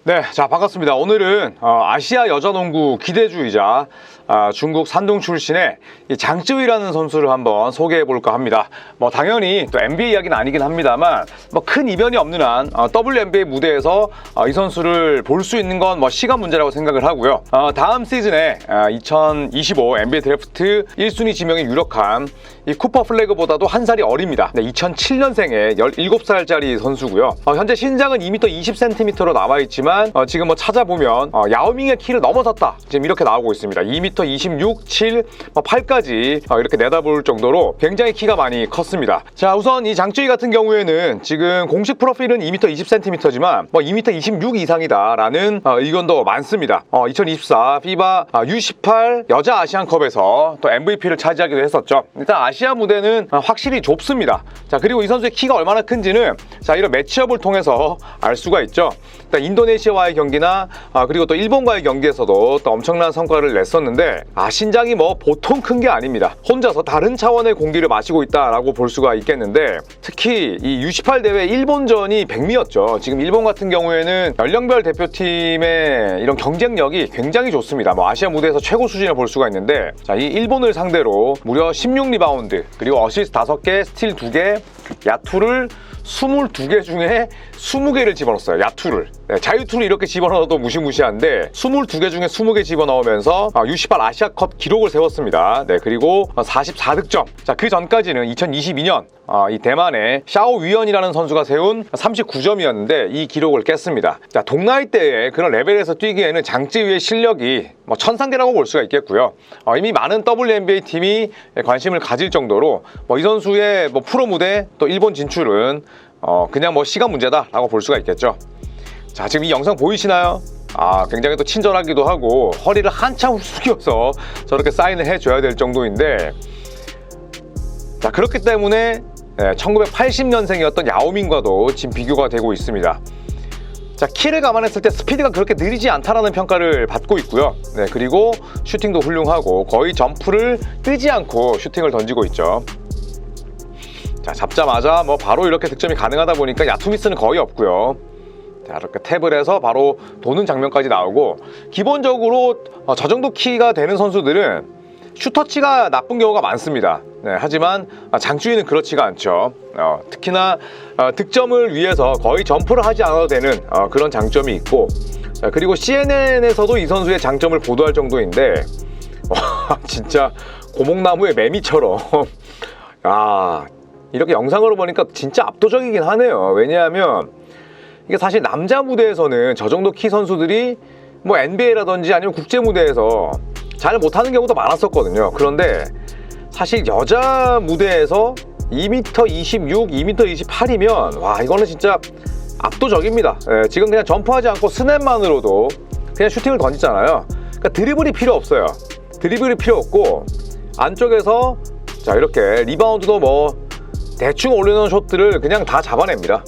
네, 자 반갑습니다. 오늘은 아시아 여자농구 기대주이자 중국 산둥 출신의 이 장쯔위라는 선수를 한번 소개해 볼까 합니다. 뭐 당연히 또 NBA 이야기는 아니긴 합니다만 뭐 큰 이변이 없는 한 WNBA 무대에서 이 선수를 볼 수 있는 건 뭐 시간 문제라고 생각을 하고요. 다음 시즌에 2025 NBA 드래프트 1순위 지명이 유력한 이 쿠퍼 플래그보다도 한 살이 어립니다. 네, 2007년생의 17살짜리 선수고요. 현재 신장은 2m 20cm로 나와 있지만 지금 뭐 찾아보면 야오밍의 키를 넘어섰다 지금 이렇게 나오고 있습니다. 2m 26, 7, 8까지 이렇게 내다볼 정도로 굉장히 키가 많이 컸습니다. 자, 우선 이 장쯔위 같은 경우에는 지금 공식 프로필은 2m 20cm지만 2m 26 이상이다 라는 의견도 많습니다. 2024 FIBA U18 여자 아시안컵에서 또 MVP를 차지하기도 했었죠. 일단 아시아 무대는 확실히 좁습니다. 자, 그리고 이 선수의 키가 얼마나 큰지는 자, 이런 매치업을 통해서 알 수가 있죠. 일단 인도네시아와의 경기나 그리고 또 일본과의 경기에서도 또 엄청난 성과를 냈었는데 신장이 뭐 보통 큰 게 아닙니다. 혼자서 다른 차원의 공기를 마시고 있다라고 볼 수가 있겠는데, 특히 이 U18 대회 일본전이 백미였죠. 지금 일본 같은 경우에는 연령별 대표팀의 이런 경쟁력이 굉장히 좋습니다. 뭐 아시아 무대에서 최고 수준을 볼 수가 있는데, 자, 이 일본을 상대로 무려 16리바운드 그리고 어시스트 5개, 스틸 2개, 야투를 22개 중에 20개를 집어넣었어요. 야투를. 네, 자유투를 이렇게 집어넣어도 무시무시한데 22개 중에 20개 집어넣으면서 U18 아시아컵 기록을 세웠습니다. 네, 그리고 44득점. 자, 그 전까지는 2022년 이 대만의 샤오 위연이라는 선수가 세운 39점이었는데 이 기록을 깼습니다. 자, 동나이 때의 그런 레벨에서 뛰기에는 장쯔위의 실력이 뭐 천상계라고 볼 수가 있겠고요. 이미 많은 WNBA 팀이 관심을 가질 정도로 이 선수의 프로 무대 또 일본 진출은 그냥 시간 문제다라고 볼 수가 있겠죠. 자, 지금 이 영상 보이시나요? 굉장히 또 친절하기도 하고 허리를 한참 숙여서 저렇게 사인을 해줘야 될 정도인데, 자, 그렇기 때문에 1980년생이었던 야오밍과도 지금 비교가 되고 있습니다. 자, 키를 감안했을 때 스피드가 그렇게 느리지 않다라는 평가를 받고 있고요. 네, 그리고 슈팅도 훌륭하고 거의 점프를 뜨지 않고 슈팅을 던지고 있죠. 자, 잡자마자 바로 이렇게 득점이 가능하다 보니까 야투 미스는 거의 없고요. 자, 이렇게 탭을 해서 바로 도는 장면까지 나오고, 기본적으로 저 정도 키가 되는 선수들은 슈터치가 나쁜 경우가 많습니다. 네, 하지만 장쯔위는 그렇지가 않죠. 특히나 득점을 위해서 거의 점프를 하지 않아도 되는 그런 장점이 있고, 그리고 CNN에서도 이 선수의 장점을 보도할 정도인데 진짜 고목나무의 매미처럼 이렇게 영상으로 보니까 진짜 압도적이긴 하네요. 왜냐하면 이게 사실 남자 무대에서는 저 정도 키 선수들이 NBA라든지 아니면 국제 무대에서 잘 못하는 경우도 많았었거든요. 그런데 사실 여자 무대에서 2m 26, 2m 28이면 와, 이거는 진짜 압도적입니다. 지금 그냥 점프하지 않고 스냅만으로도 그냥 슈팅을 던지잖아요. 그러니까 드리블이 필요 없어요. 드리블이 필요 없고 안쪽에서 자, 이렇게 리바운드도 대충 올려놓은 숏들을 그냥 다 잡아냅니다.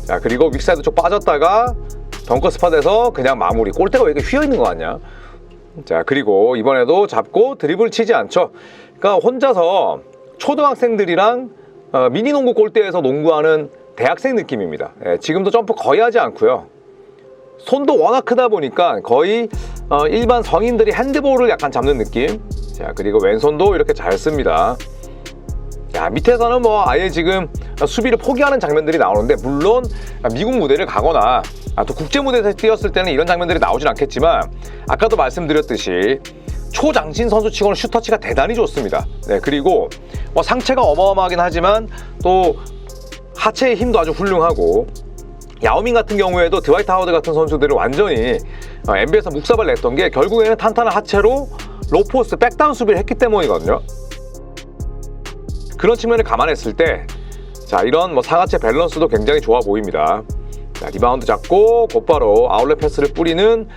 자, 그리고 윅사이드 쪽 빠졌다가 덩커 스팟에서 그냥 마무리. 골대가 왜 이렇게 휘어있는 거 같냐. 자, 그리고 이번에도 잡고 드리블 치지 않죠. 그러니까 혼자서 초등학생들이랑 미니농구 골대에서 농구하는 대학생 느낌입니다. 지금도 점프 거의 하지 않고요. 손도 워낙 크다 보니까 거의 일반 성인들이 핸드볼을 약간 잡는 느낌. 자, 그리고 왼손도 이렇게 잘 씁니다. 야, 밑에서는 아예 지금 수비를 포기하는 장면들이 나오는데, 물론 미국 무대를 가거나 또 국제 무대에서 뛰었을 때는 이런 장면들이 나오진 않겠지만, 아까도 말씀드렸듯이 초장신 선수치고는 슈터치가 대단히 좋습니다. 네, 그리고 상체가 어마어마하긴 하지만 또 하체의 힘도 아주 훌륭하고, 야오밍 같은 경우에도 드와이트 하워드 같은 선수들을 완전히 NBA에서 묵사발 냈던 게 결국에는 탄탄한 하체로 로포스트 백다운 수비를 했기 때문이거든요. 그런 측면을 감안했을 때, 자, 이런 상하체 밸런스도 굉장히 좋아 보입니다. 자, 리바운드 잡고 곧바로 아웃렛 패스를 뿌리는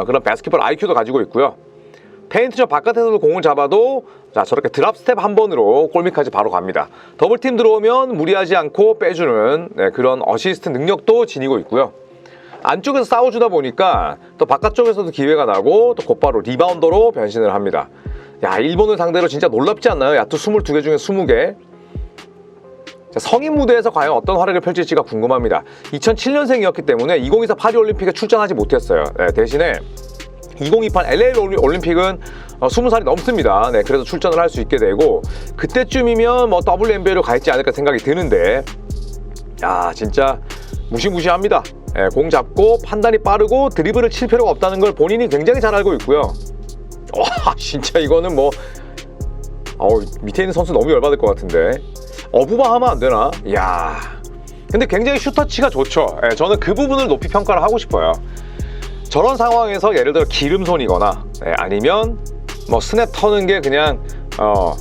그런 바스켓볼 IQ도 가지고 있고요. 페인트존 바깥에서도 공을 잡아도 자, 저렇게 드랍 스텝 한 번으로 골밑까지 바로 갑니다. 더블팀 들어오면 무리하지 않고 빼주는 그런 어시스트 능력도 지니고 있고요. 안쪽에서 싸워주다 보니까 또 바깥쪽에서도 기회가 나고 또 곧바로 리바운더로 변신을 합니다. 야, 일본을 상대로 진짜 놀랍지 않나요? 야투 22개 중에 20개. 성인 무대에서 과연 어떤 활약을 펼칠지가 궁금합니다. 2007년생이었기 때문에 2024 파리올림픽에 출전하지 못했어요. 네, 대신에 2028 LA 올림픽은 20살이 넘습니다. 네, 그래서 출전을 할 수 있게 되고 그때쯤이면 뭐 WNBA로 가 있지 않을까 생각이 드는데 야 진짜 무시무시합니다. 네, 공 잡고 판단이 빠르고 드리블을 칠 필요가 없다는 걸 본인이 굉장히 잘 알고 있고요. 와 진짜 이거는 뭐 밑에 있는 선수 너무 열받을 것 같은데 어부바하면 안 되나? 이야 근데 굉장히 슈터치가 좋죠. 네, 저는 그 부분을 높이 평가를 하고 싶어요. 저런 상황에서 예를 들어 기름손이거나 아니면 뭐 스냅 터는 게 그냥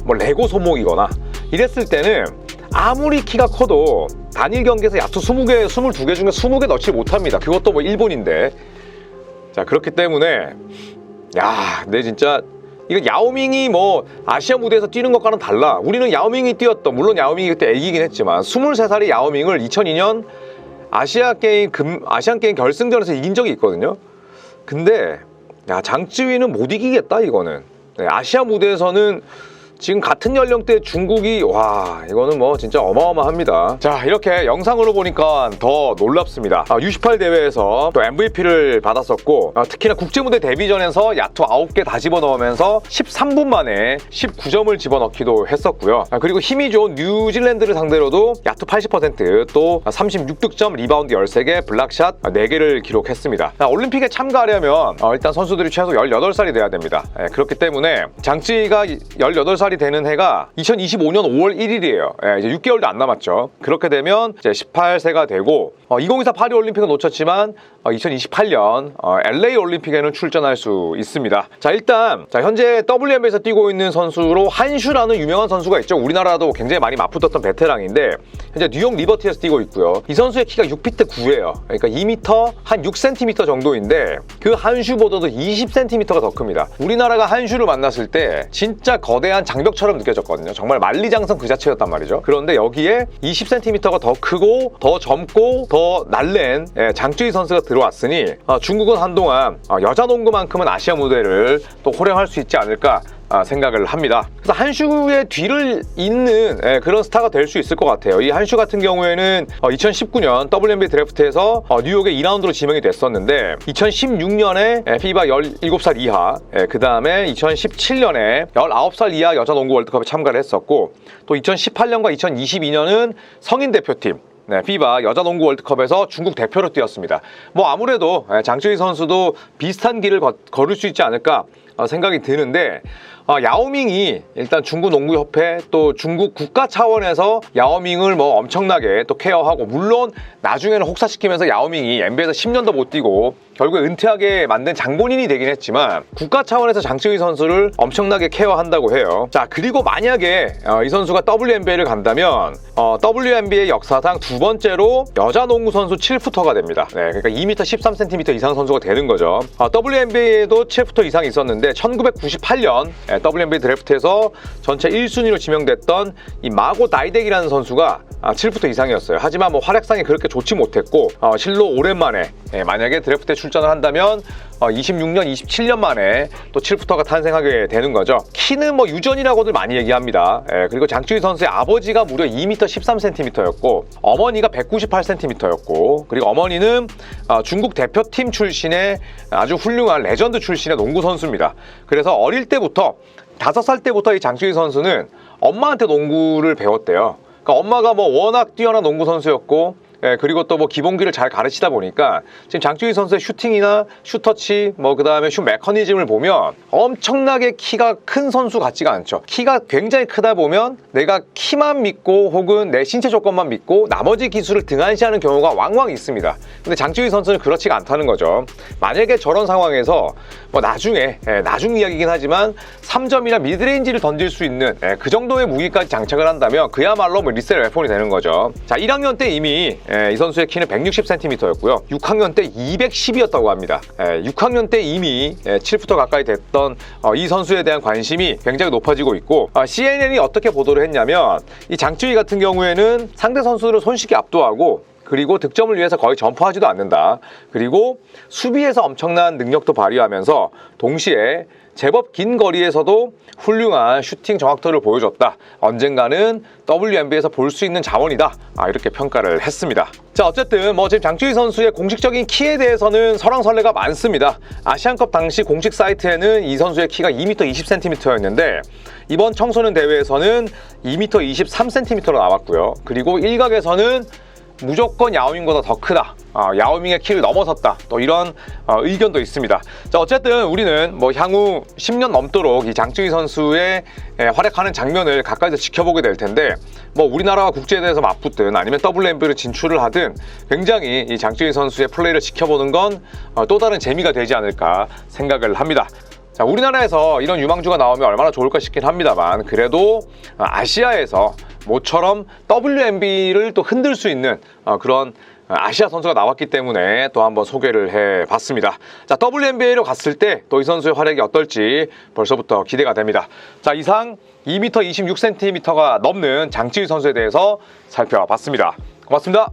뭐 레고 손목이거나 이랬을 때는 아무리 키가 커도 단일 경기에서 야투 20개, 22개 중에 20개 넣지 못합니다. 그것도 뭐 일본인데. 자 그렇기 때문에 근데 진짜 이거 야오밍이 뭐 아시아 무대에서 뛰는 것과는 달라. 우리는 야오밍이 뛰었던, 물론 야오밍이 그때 애기긴 했지만 23살의 야오밍을 2002년 아시안게임 결승전에서 이긴 적이 있거든요. 근데 장쯔위는 못 이기겠다 이거는. 네, 아시아 무대에서는 지금 같은 연령대 중국이 이거는 뭐 진짜 어마어마합니다. 자 이렇게 영상으로 보니까 더 놀랍습니다. U18 대회에서 또 MVP를 받았었고 특히나 국제무대 데뷔전에서 야투 9개 다 집어넣으면서 13분 만에 19점을 집어넣기도 했었고요. 그리고 힘이 좋은 뉴질랜드를 상대로도 야투 80% 또 36득점, 리바운드 13개, 블락샷 4개를 기록했습니다. 올림픽에 참가하려면 일단 선수들이 최소 18살이 돼야 됩니다. 그렇기 때문에 장쯔위가 18살이 되는 해가 2025년 5월 1일이에요. 이제 6개월도 안 남았죠. 그렇게 되면 이제 18세가 되고 2024 파리 올림픽은 놓쳤지만 2028년 LA 올림픽에는 출전할 수 있습니다. 자 일단 현재 WNBA에서 뛰고 있는 선수로 한슈라는 유명한 선수가 있죠. 우리나라도 굉장히 많이 맞붙었던 베테랑인데 현재 뉴욕 리버티에서 뛰고 있고요. 이 선수의 키가 6피트 9예요. 그러니까 2m 한 6cm 정도인데 그 한슈보다도 20cm가 더 큽니다. 우리나라가 한슈를 만났을 때 진짜 거대한 장벽처럼 느껴졌거든요. 정말 만리장성 그 자체였단 말이죠. 그런데 여기에 20cm가 더 크고 더 젊고 더 날랜 장쯔위 선수가 들어왔으니 중국은 한동안 여자 농구만큼은 아시아 무대를 또 호령할 수 있지 않을까 생각을 합니다. 그래서 한슈의 뒤를 잇는 그런 스타가 될 수 있을 것 같아요. 이 한슈 같은 경우에는 2019년 WNBA 드래프트에서 뉴욕의 2라운드로 지명이 됐었는데 2016년에 FIBA 17살 이하, 그 다음에 2017년에 19살 이하 여자 농구 월드컵에 참가를 했었고 또 2018년과 2022년은 성인 대표팀 FIBA 여자 농구 월드컵에서 중국 대표로 뛰었습니다. 뭐 아무래도 장쯔위 선수도 비슷한 길을 걸을 수 있지 않을까 생각이 드는데 야오밍이 일단 중국 농구협회 또 중국 국가 차원에서 야오밍을 뭐 엄청나게 또 케어하고 물론 나중에는 혹사시키면서 야오밍이 NBA에서 10년도 못 뛰고 결국에 은퇴하게 만든 장본인이 되긴 했지만 국가 차원에서 장쯔위 선수를 엄청나게 케어한다고 해요. 자 그리고 만약에 이 선수가 WNBA를 간다면 WNBA 역사상 두 번째로 여자 농구 선수 7푸터가 됩니다. 그러니까 2m 13cm 이상 선수가 되는 거죠. WNBA에도 7푸터 이상이 있었는데 1998년 WNBA 드래프트에서 전체 1순위로 지명됐던 이 마고 다이덱이라는 선수가 7푸터 이상이었어요. 하지만 뭐 활약상이 그렇게 좋지 못했고 실로 오랜만에 만약에 드래프트에 출전을 한다면 26년, 27년 만에 또 7푸터가 탄생하게 되는 거죠. 키는 뭐 유전이라고들 많이 얘기합니다. 그리고 장쯔위 선수의 아버지가 무려 2m 13cm였고 어머니가 198cm였고 그리고 어머니는 중국 대표팀 출신의 아주 훌륭한 레전드 출신의 농구 선수입니다. 그래서 어릴 때부터 5살 때부터 이 장쯔위 선수는 엄마한테 농구를 배웠대요. 그러니까 엄마가 뭐 워낙 뛰어난 농구 선수였고 그리고 또 뭐 기본기를 잘 가르치다 보니까 지금 장쯔위 선수의 슈팅이나 슈터치 뭐 그 다음에 슛 메커니즘을 보면 엄청나게 키가 큰 선수 같지가 않죠. 키가 굉장히 크다 보면 내가 키만 믿고 혹은 내 신체 조건만 믿고 나머지 기술을 등한시하는 경우가 왕왕 있습니다. 근데 장쯔위 선수는 그렇지가 않다는 거죠. 만약에 저런 상황에서 뭐 나중에 나중 이야기긴 하지만 3점이나 미드레인지를 던질 수 있는 그 정도의 무기까지 장착을 한다면 그야말로 뭐 리셀 웨폰이 되는 거죠. 자 1학년 때 이미 이 선수의 키는 160cm였고요. 6학년 때 210이었다고 합니다. 6학년 때 이미 7푸터 가까이 됐던 이 선수에 대한 관심이 굉장히 높아지고 있고 CNN이 어떻게 보도를 했냐면 이 장쯔위 같은 경우에는 상대 선수들을 손쉽게 압도하고 그리고 득점을 위해서 거의 점프하지도 않는다. 그리고 수비에서 엄청난 능력도 발휘하면서 동시에 제법 긴 거리에서도 훌륭한 슈팅 정확도를 보여줬다. 언젠가는 WNBA에서 볼 수 있는 자원이다. 이렇게 평가를 했습니다. 자, 어쨌든 지금 장쯔희 선수의 공식적인 키에 대해서는 설왕설래가 많습니다. 아시안컵 당시 공식 사이트에는 이 선수의 키가 2m 20cm였는데 이번 청소년 대회에서는 2m 23cm로 나왔고요. 그리고 일각에서는 무조건 야오밍보다 더 크다. 야오밍의 키를 넘어섰다. 또 이런 의견도 있습니다. 자, 어쨌든 우리는 향후 10년 넘도록 이 장쯔희 선수의 활약하는 장면을 가까이서 지켜보게 될 텐데 우리나라와 국제대회에서 맞붙든 아니면 WNBA로 진출을 하든 굉장히 이 장쯔희 선수의 플레이를 지켜보는 건 또 다른 재미가 되지 않을까 생각을 합니다. 자, 우리나라에서 이런 유망주가 나오면 얼마나 좋을까 싶긴 합니다만 그래도 아시아에서 모처럼 WNBA를 또 흔들 수 있는 그런 아시아 선수가 나왔기 때문에 또 한번 소개를 해봤습니다. 자, WNBA로 갔을 때 또 이 선수의 활약이 어떨지 벌써부터 기대가 됩니다. 자, 이상 2m 26cm가 넘는 장쯔희 선수에 대해서 살펴봤습니다. 고맙습니다.